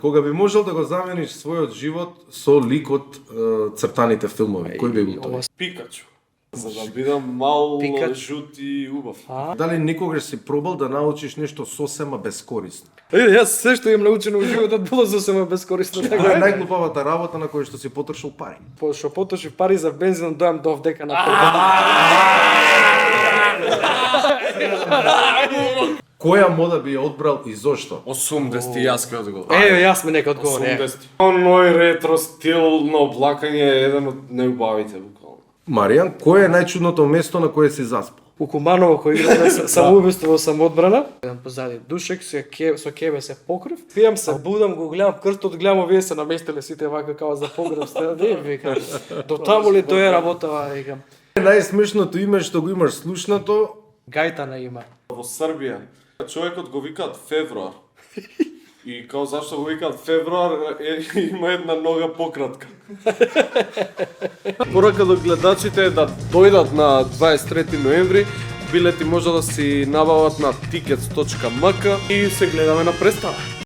Кога би можел да го замениш својот живот со лик од цртаните филмови, кој би бил тој? Пикачу. За да бидам мал, Пикачу. жут и убав. Дали никогаш си пробал да научиш нешто сосема безкорисно? Јас се што имам научено во животот било сосема безкорисно. Која е најглупавата работа на која што си потрошил пари? Што потрошив пари за бензин, дојам до дека на Која мода би ја одбрал и зошто? 80 јас кај одговор. Јас ми нека одговор. 80. Оној ретро стил на облакање е еден од најубавите буквално. Маријан, кое е најчудното место на кое си заспал? У Куманово кој игра самоубиство во самоодбрана. Еден позади душек со кебе се покрив. Пијам се, будам, го гледам крстот, гледам овие се наместиле сите вака као за погреб. Не, викам. До таму ли тоа е работава, викам. Најсмешното име што го имаш слушнато? Гајтана има. Во Србија човекот го викаат февруар. И као зашто го викаат февруар, има една нога пократка. Порака до гледачите е да дојдат на 23 ноември. Билети може да си набават на tickets.mk и се гледаме на представа.